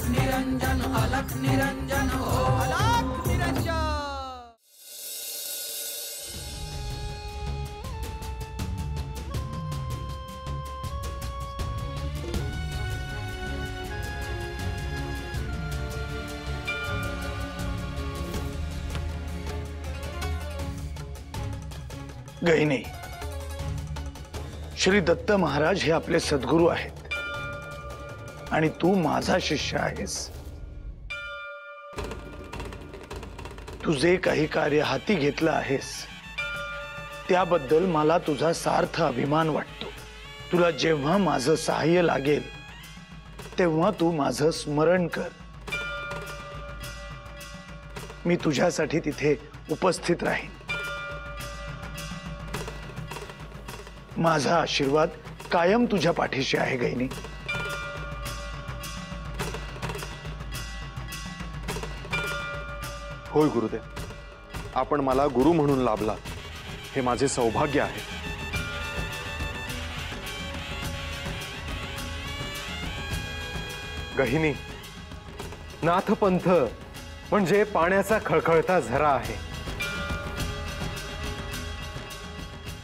निरंजन अलख निरंजन हो अलख निरंजन। गहिनी, श्री दत्त महाराज हे आपले सद्गुरू आहेत आणि तू माझा शिष्य आहेस। तू जे काही कार्य हाती घेतलं आहेस त्याबद्दल मला तुझा सार्थ अभिमान वाटतो। तुला जेव्हा माझं सहाय्य लागेल तेव्हा तू माझं स्मरण कर। मी तुझ्यासाठी तिथे उपस्थित राहीन। माझा आशीर्वाद कायम तुझ्या पाठीशी आहे गहिनी। होय गुरुदेव, आपण मला गुरु म्हणून लाभला हे माझे सौभाग्य आहे। गहिनी, नाथपंथ म्हणजे पाण्याचा खळखळता झरा आहे।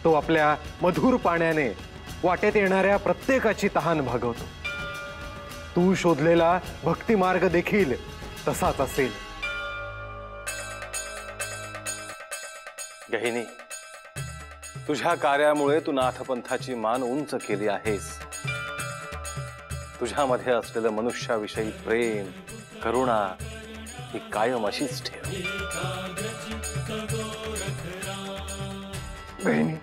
तो आपल्या मधुर पाण्याने वाटेत येणाऱ्या प्रत्येकाची तहान भागवतो। तू शोधलेला भक्ती मार्ग देखील तसाच असेल। गहिनी, तुझ्या कार्यामुळे तू नाथपंथाची मान उंच केली आहेस। तुझ्यामध्ये असलेलं मनुष्याविषयी प्रेम करुणा ही कायम अशीच ठेव। गहिनी,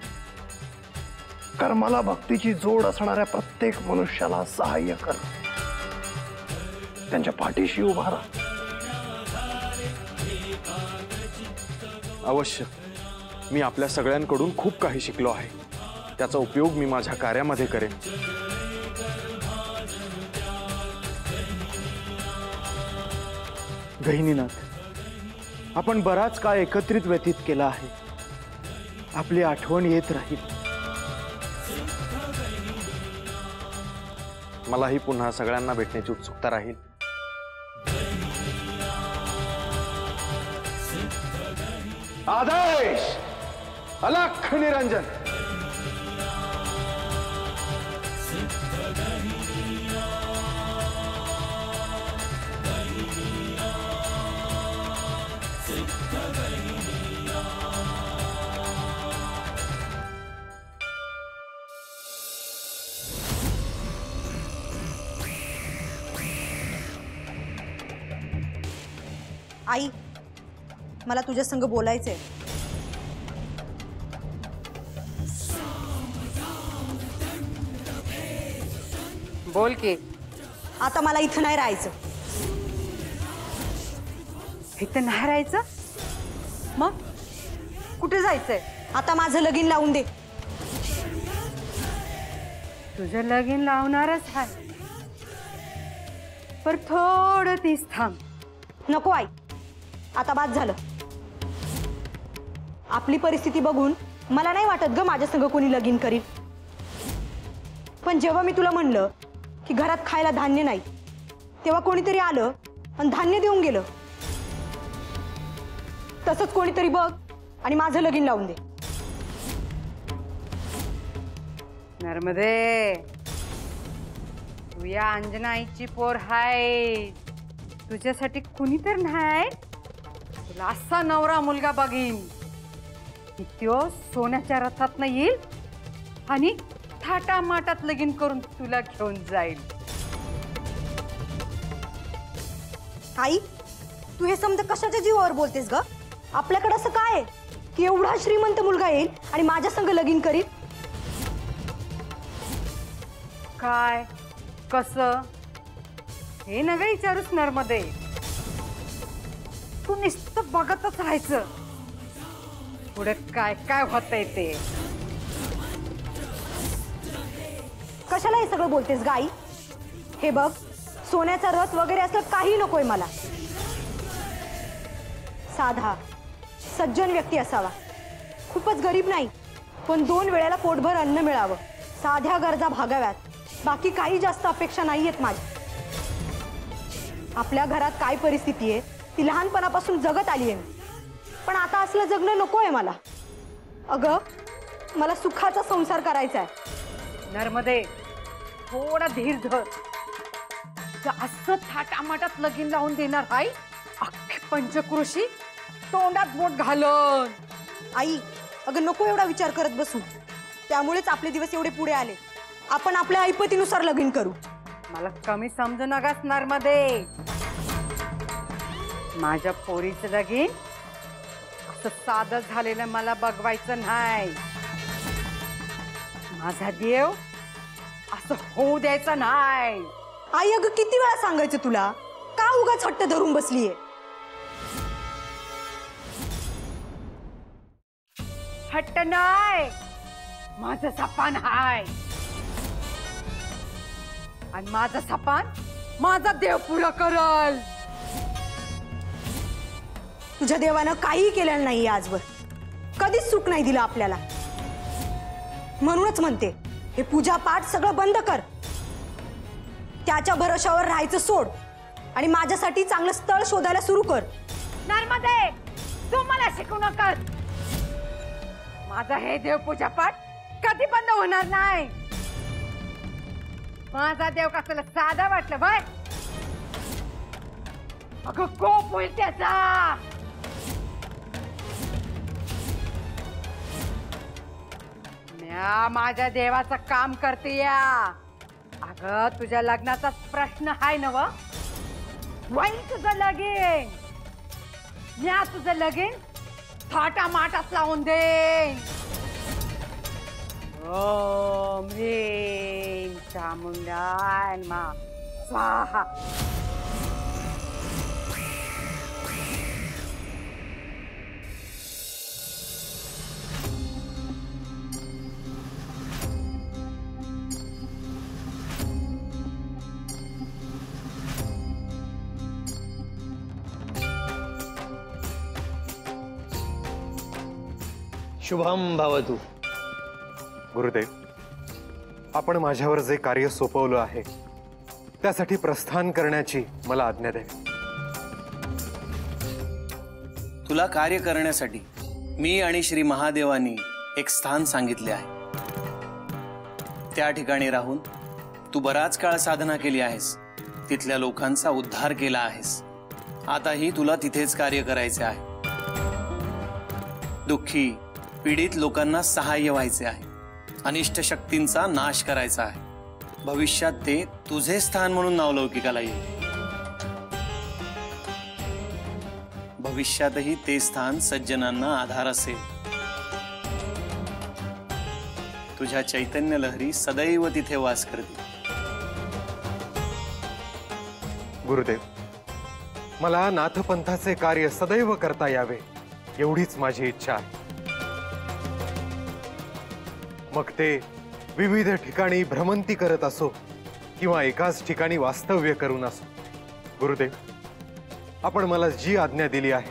कर्माला भक्तीची जोड असणाऱ्या प्रत्येक मनुष्याला सहाय्य कर, त्यांच्या पाठीशी उभा राहा। अवश्य, मी आपल्या सगळ्यांकडून खूप काही शिकलो आहे। त्याचा उपयोग मी माझ्या कार्यामध्ये करेन। गहिनीनाथ, आपण बराच काळ एकत्रित व्यतीत केला आहे। आपली आठवण येत राहील। मलाही पुन्हा सगळ्यांना भेटण्याची उत्सुकता राहील। आदेश अलख निरंजन। आई, मला तुझ्या संग बोलायचंय। बोल की। आता मला इथं नाही राहायचं। इथं नाही राहायचं? मग कुठे जायचंय? आता माझं लगीन लावून दे। तुझं लगीन लावणारच आहे, पर थोडं तीच थांब। नको आई, आता बाद झालं। आपली परिस्थिती बघून मला नाही वाटत ग माझ्या संग कोणी लगीन करील। पण जेव्हा मी तुला म्हणलं की घरात खायला धान्य नाही, तेव्हा कोणीतरी आलं आणि धान्य देऊन गेलं। तसंच कोणीतरी बघ आणि माझं लगीन लावून दे। नर्मदे, तू या अंजनाईची पोर हाय। तुझ्यासाठी कुणी तर नाही, तुला असा नवरा मुलगा बघीन की त्यो सोन्याच्या रथात येईल आणि थाटामाटात लगीन करून तुला घेऊन जाईल। आई, तू हे समज कशाच्या जीवावर बोलतेस ग? आपल्याकडे असं काय आहे की एवढा श्रीमंत मुलगा येईल आणि माझ्या संग लगीन करील? काय कसं हे नका विचारूस नर्मदे। तू नुसतं बघतच राहायचं, पुढे काय काय होतंय ते। कशाला हे सगळं बोलतेस ग आई? हे बघ, सोन्याचा रथ वगैरे असं काही नकोय मला। साधा सज्जन व्यक्ती असावा, खूपच गरीब नाही, पण 2 वेळेला पोटभर अन्न मिळावं, साध्या गरजा भागाव्यात, बाकी काही जास्त अपेक्षा नाहीयेत माझ्या। आपल्या घरात काय परिस्थिती आहे ती लहानपणापासून जगत आली आहे मी. पण आता असलं जगणं नको आहे मला. अगं मला सुखाचा संसार करायचा आहे. नर्मदे थोडा धीर धर. असं थाटामाटात लगीन लावून देणार आई? अख्खी पंचकृषी तोंडात बोट घालन. आई अगं नको एवढा विचार करत बसू. त्यामुळेच आपले दिवस एवढे पुढे आले. आपण आपल्या ऐपतीनुसार लगीन करू. मला कमी समजू नकास नर्मदे. माझ्या पोरीचं लगीन असं साधं झालेलं मला बघवायचं नाही. माझा देव असं होऊ द्यायचं नाही. आई अगं किती वेळा सांगायचं तुला, का उगाच हट्ट धरून बसलीये? हट्ट नाही, माझं सपान हाय. आणि माझं सपान माझा देव पुरा करल. तुझ्या देवानं काहीही केलेलं नाहीये आजवर. कधीच सुख नाही दिलं आपल्याला. म्हणूनच म्हणते हे पूजा पाठ सगळं बंद कर. त्याच्या भरोशावर राहायचं सोड आणि माझ्यासाठी चांगलं स्थळ शोधायला सुरू कर. नर्मदे तू मला शिकू नका. माझा हे देव पूजा पाठ कधी बंद होणार नाही. माझा देव का तुला साधा वाटलं बाय? अगं कोप होईल त्याचा. म्या माझ्या देवाचं काम करते या. अगं तुझ्या लग्नाचा प्रश्न हाय नव? वही तुझं लगीन. म्या तुझं लगीन थाटा माटात लावून दे. ओम ह्रीं चामुंडाय नमः स्वाहा. शुभम भवतु. गुरुदेव, आपण माझ्यावर जे कार्य सोपवलं आहे त्यासाठी प्रस्थान करण्याची मला आज्ञा द्यावी. तुला कार्य करण्यासाठी मी आणि श्री महादेवानी एक स्थान सांगितले आहे. त्या ठिकाणी राहून तू बराच काळ साधना केली आहेस. तिथल्या लोकांचा उद्धार केला आहेस. आताही तुला तिथेच कार्य करायचे आहे. दुःखी पीडित लोकांना सहाय्य व्हायचे आहे. अनिष्ट शक्तींचा नाश करायचा आहे. भविष्यात ते तुझे स्थान म्हणून नावलौकिकाला येईल. भविष्यातही ते स्थान सज्जनांना आधार असेल. तुझ्या चैतन्य लहरी सदैव तिथे वास करतील. गुरुदेव, मला नाथपंथाचे कार्य सदैव करता यावे एवढीच माझी इच्छा आहे. मग ते विविध ठिकाणी भ्रमंती करत असो किंवा एकाच ठिकाणी वास्तव्य करून असो. गुरुदेव, आपण मला जी आज्ञा दिली आहे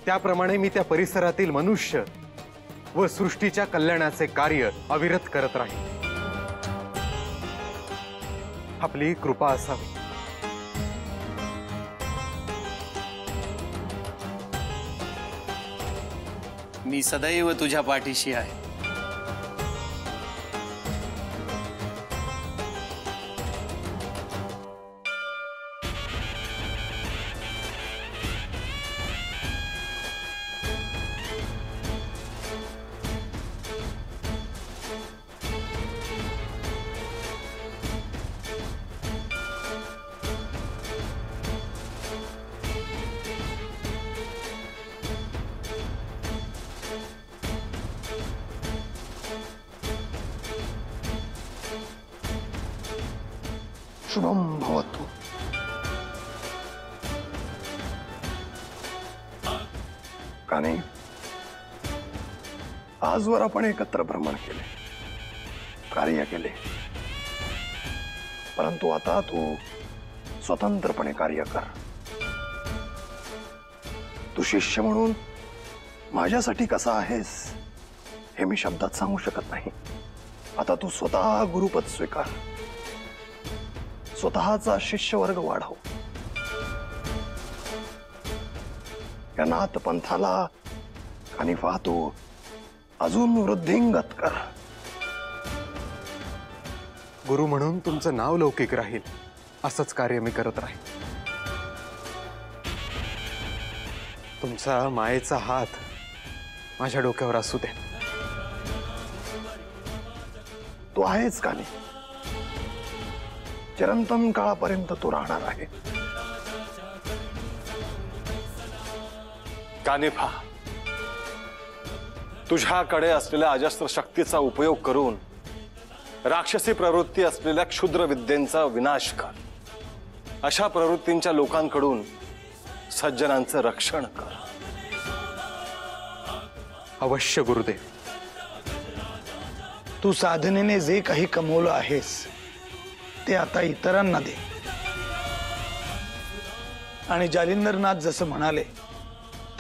त्याप्रमाणे मी त्या परिसरातील मनुष्य व सृष्टीच्या कल्याणाचे कार्य अविरत करत राहील. आपली कृपा असावी. मी सदैव तुझ्या पाठीशी आहे. शुभम भवतु. का नाही? आजवर आपण एकत्र भ्रमण केले, कार्य केले, परंतु आता तू स्वतंत्रपणे कार्य कर. तू शिष्य म्हणून माझ्यासाठी कसा आहेस हे मी शब्दात सांगू शकत नाही. आता तू स्वतः गुरुपद स्वीकार, स्वतःचा शिष्यवर्ग वाढव. या नाथपंथाला आणि वाहतो अजून वृद्धिंगत कर. गुरु म्हणून तुमचं नाव लौकिक राहील असंच कार्य मी करत राहील. तुमचा मायेचा हात माझ्या डोक्यावर असू दे. तू आहेच कानी, चिरंतन काळापर्यंत तू राहणार आहे. कानिफा, तुझ्याकडे असलेल्या अजस्त्र शक्तीचा उपयोग करून राक्षसी प्रवृत्ती असलेल्या क्षुद्र विद्येंचा विनाश कर. अशा प्रवृत्तींच्या लोकांकडून सज्जनांचं रक्षण कर. अवश्य गुरुदेव. तू साधनेने जे काही कमवलं आहेस ते आता इतरांना दे. आणि जालिंदरनाथ जसं म्हणाले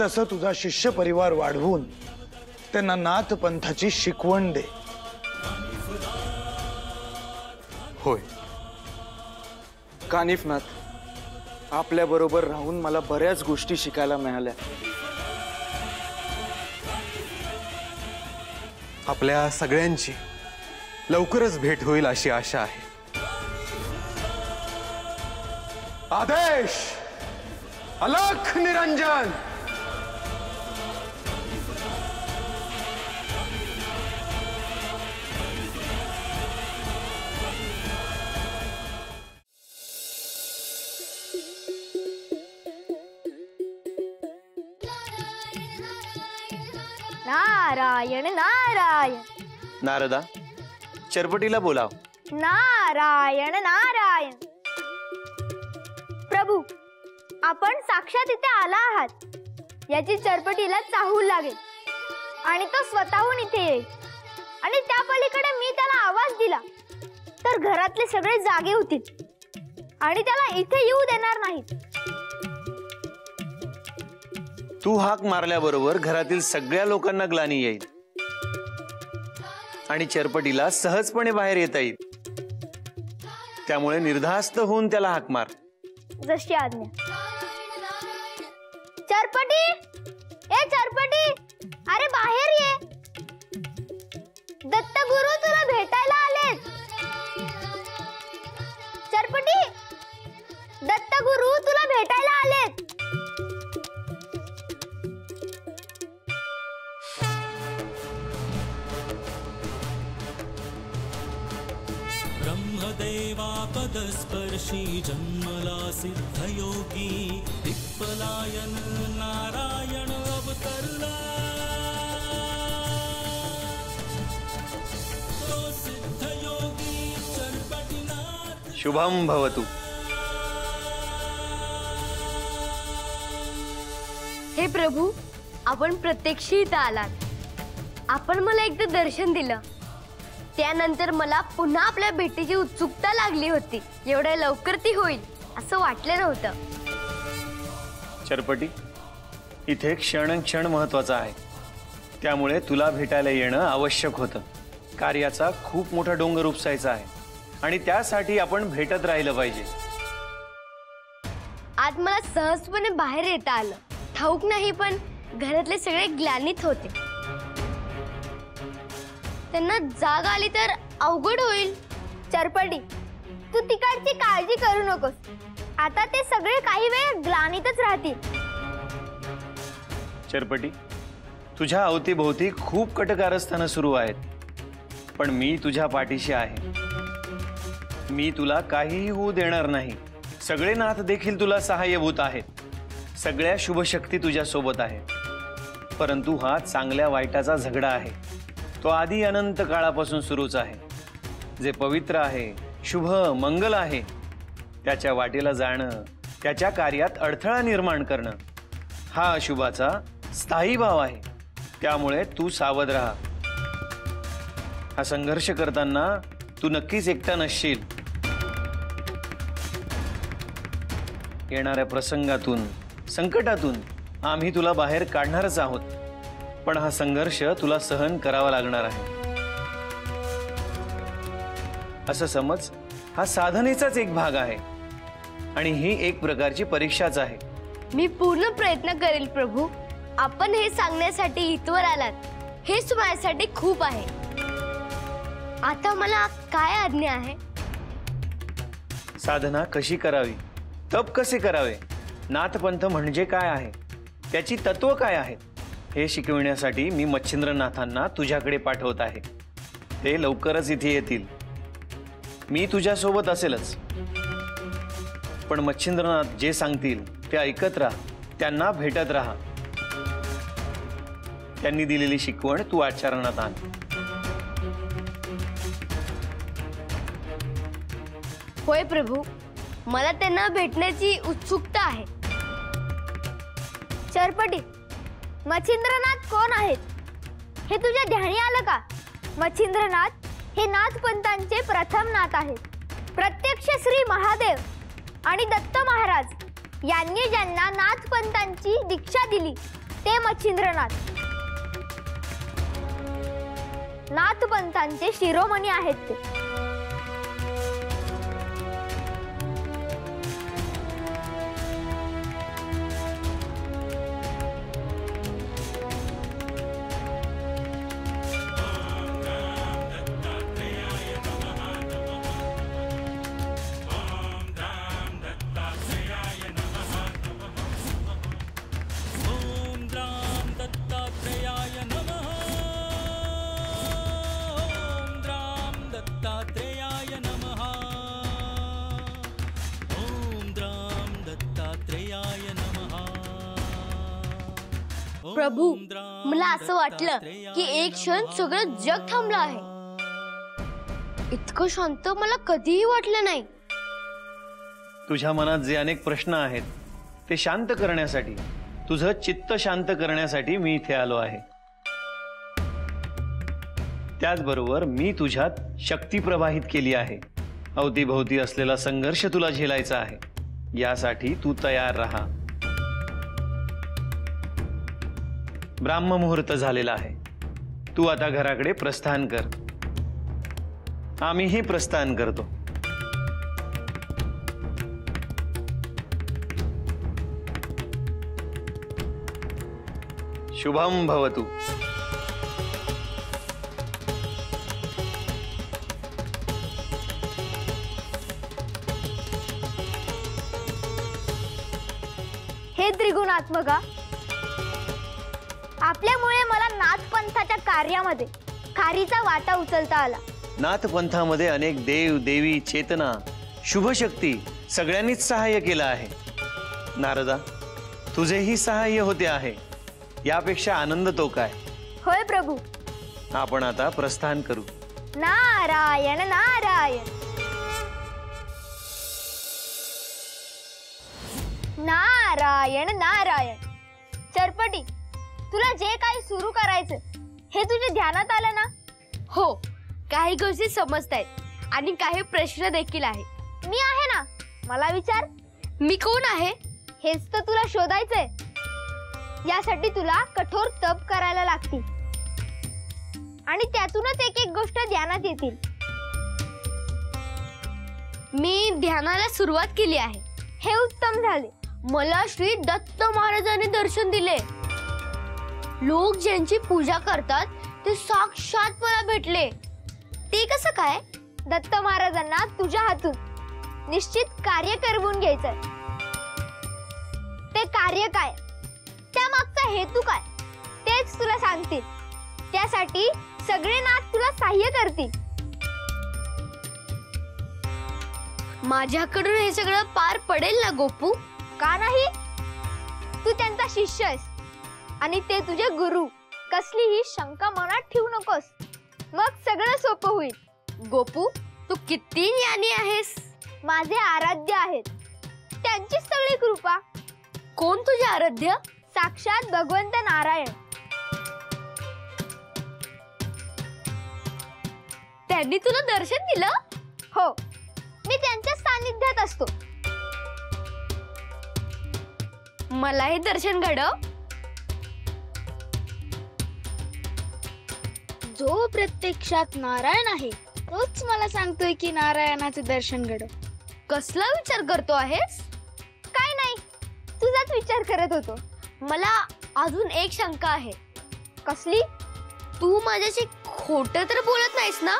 तसं तुझा शिष्य परिवार वाढवून त्यांना नाथ पंथाची शिकवण दे. होय. कानिफनाथ, आपल्या बरोबर राहून मला बऱ्याच गोष्टी शिकायला मिळाल्या. आपल्या सगळ्यांची लवकरच भेट होईल अशी आशा आहे. आदेश, अलख निरंजन. नारायण नारायण. नारदा, चरपटीला बोलाव. नारायण नारायण. प्रभू, आपण साक्षात इथे आला आहात याची चरपटीला चाहूल लागेल आणि तो स्वतःहून इथे येईल. आणि त्या पलीकडे मी त्याला आवाज दिला तर घरातले सगळे जागे होतील आणि त्याला इथे येऊ देणार नाहीत. तू हाक मारल्याबरोबर घरातील सगळ्या लोकांना ग्लानी येईल आणि चरपटीला सहजपणे बाहेर येता येईल. त्यामुळे निर्धास्त होऊन त्याला हाक मार. जशी आज्ञा. चरपटी, ए चरपटी, अरे बाहेर ये. दत्तगुरु तुला भेटायला आलेत. चरपटी, दत्तगुरु तुला भेटायला आलेत. ब्रह्मदेवापदस्पर्शी जन्मला सिद्धयोगी दिक्पलायन नारायण अवतरला. तो सिद्धयोगी चरपटीनाथ. शुभम भवतु. हे प्रभू, आपण प्रत्यक्ष इथं आलात. आपण मला एकदा दर्शन दिलं, त्यानंतर मला पुन्हा आपल्या भेटीची उत्सुकता लागली होती. एवढ्या लवकर ती होईल असं वाटलं नव्हतं. चरपटी, इथे क्षण क्षण महत्वाचा आहे. त्यामुळे तुला भेटायला येणं आवश्यक होतं. कार्याचा खूप मोठा डोंगर उपसायचा आहे आणि त्यासाठी आपण भेटत राहिलं पाहिजे. आज मला सहजपणे बाहेर येता आलं. ठाऊक नाही, पण घरातले सगळे ग्लानीत होते. त्यांना जाग आली तर अवघड होईल. चरपटी, तू तिकडची काळजी करू नकोस. आता ते सगळे काही वेळ ग्लानीतच राहतील. चरपटी, तुझ्या अवतीभोवती खूप कटकारस्थानं सुरू आहेत, पण मी तुझ्या पाठीशी आहे. मी तुला काहीही होऊ देणार नाही. सगळे नाथ देखील तुला सहाय्यभूत आहेत. सगळ्या शुभशक्ती तुझ्या सोबत आहेत. परंतु हा चांगल्या वाईटाचा झगडा आहे. तो आधी अनंत काळापासून सुरूच आहे. जे पवित्र आहे, शुभ मंगल आहे, त्याच्या वाटेला जाणं, त्याच्या कार्यात अडथळा निर्माण करणं हा अशुभाचा स्थायी भाव आहे. त्यामुळे तू सावध राहा. हा संघर्ष करताना तू नक्कीच एकटा नसशील. येणाऱ्या प्रसंगातून, संकटातून आम्ही तुला बाहेर काढणारच आहोत. पण हा संघर्ष तुला सहन करावा लागणार आहे. असं समज, हा साधनेचाच एक भाग आहे आणि ही एक प्रकारची परीक्षाच आहे. मी पूर्ण प्रयत्न करेल प्रभू. आपण हे सांगण्यासाठी इथवर आलात हेच माझ्यासाठी खूप आहे. आता मला काय आज्ञा आहे? साधना कशी करावी, तप कसे करावे, नाथपंथ म्हणजे काय आहे, त्याची तत्व काय आहेत, हे शिकविण्यासाठी मी मच्छिंद्रनाथांना तुझ्याकडे पाठवत आहे. ते लवकरच इथे येतील. मी तुझ्यासोबत असेलच, पण मच्छिंद्रनाथ जे सांगतील ते ऐकत राहा, त्यांना भेटत राहा. त्यांनी दिलेली शिकवण तू आचरणात आण. होय प्रभू, मला त्यांना भेटण्याची उत्सुकता आहे. चरपटी, मच्छिंद्रनाथ कोण आहेत हे तुझ्या ध्यानी आलं का? मच्छिंद्रनाथ हे नाथपंथांचे प्रथम नाथ आहेत. प्रत्यक्ष श्री महादेव आणि दत्त महाराज यांनी ज्यांना नाथपंथांची दीक्षा दिली ते मच्छिंद्रनाथ. नाथपंथांचे शिरोमणी आहेत ते. प्रभू, मला असं वाटलं की एक क्षण सगळं जग थांबलं आहे. इतकं शांत मला कधीही वाटलं नाही. तुझ्या मनात जे अनेक प्रश्न आहेत ते शांत करण्यासाठी, तुझं चित्त शांत करण्यासाठी मी इथे आलो आहे. त्याचबरोबर मी तुझ्यात शक्ती प्रवाहित केली आहे. अवतीभोवती असलेला संघर्ष तुला झेलायचा आहे. यासाठी तू तयार राहा. ब्राह्म मुहूर्त झालेला आहे. तू आता घराकडे प्रस्थान कर. आम्हीही प्रस्थान करतो. शुभम भवतु. हे त्रिगुणात्मका, आपल्यामुळे मला नाथपंथाच्या कार्यामध्ये खारीचा वाटा उचलता आला. नाथपंथामध्ये अनेक देव देवी चेतना शुभशक्ती सगळ्यांनीच सहाय्य केलं आहे. नारदा, तुझेही सहाय्य होते आहे. यापेक्षा आनंद तो काय? होय प्रभू. आपण आता प्रस्थान करू. नारायण नारायण. नारायण नारायण. चरपटी, तुला जे काही सुरू करायचं हे तुझ्या ध्यानात आलं ना? हो, काही गोष्टी समजतायत आणि काही प्रश्न देखील आहेत. मी आहे ना, मला विचार. मी कोण आहे हेच तर तुला शोधायचंय. यासाठी तुला कठोर तप करायला लागतील आणि त्यातूनच एक एक गोष्ट ध्यानात येतील. मी ध्यानाला सुरुवात केली आहे. हे उत्तम झाले. मला श्री दत्त महाराजांनी दर्शन दिले. लोक ज्यांची पूजा करतात ते साक्षात मला भेटले. ते कसं काय? दत्त महाराजांना तुझ्या हातून निश्चित कार्य करवून घ्यायचंय. ते कार्य काय, त्यामागचा हेतू काय, तेच तुला सांगतील. त्यासाठी सगळे नाथ तुला सहाय्य करतील. माझ्याकडून हे सगळं पार पडेल ना गोपू? का नाही? तू त्यांचा शिष्य आहेस आणि ते तुझे गुरु. कसलीही शंका मनात ठेवू नकोस, मग सगळं सोपं होईल. गोपू, तू किती ज्ञानी आहेस. माझे आराध्य आहेत, त्यांची सगळी कृपा. कोण तुझे आराध्य? साक्षात भगवंत नारायण. त्यांनी तुला दर्शन दिलं? हो, मी त्यांच्या सानिध्यात असतो. मलाही दर्शन घडव. जो प्रत्यक्षात नारायण आहे तोच मला सांगतोय की नारायणाचे दर्शन घडव. कसला विचार करतो आहेस? काय नाही, तुझा विचार करत होतो. मला अजून एक शंका आहे. कसली? तू माझ्याशी खोटं तर बोलत नाहीस ना?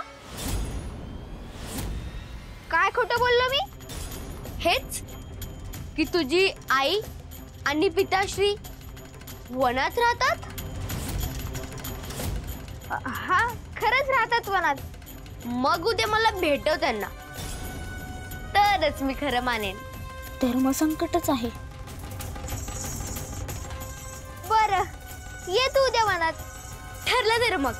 काय खोटं बोललो मी? हेच की तुझी आई आणि पिताश्री वनात राहतात. हा, खरंच राहतात वनात. मग उद्या मला भेटव त्यांना, तरच मी खरं मानेन. धर्मसंकटच आहे. बरं, ये तू उद्या वनात. ठरलं तर मग.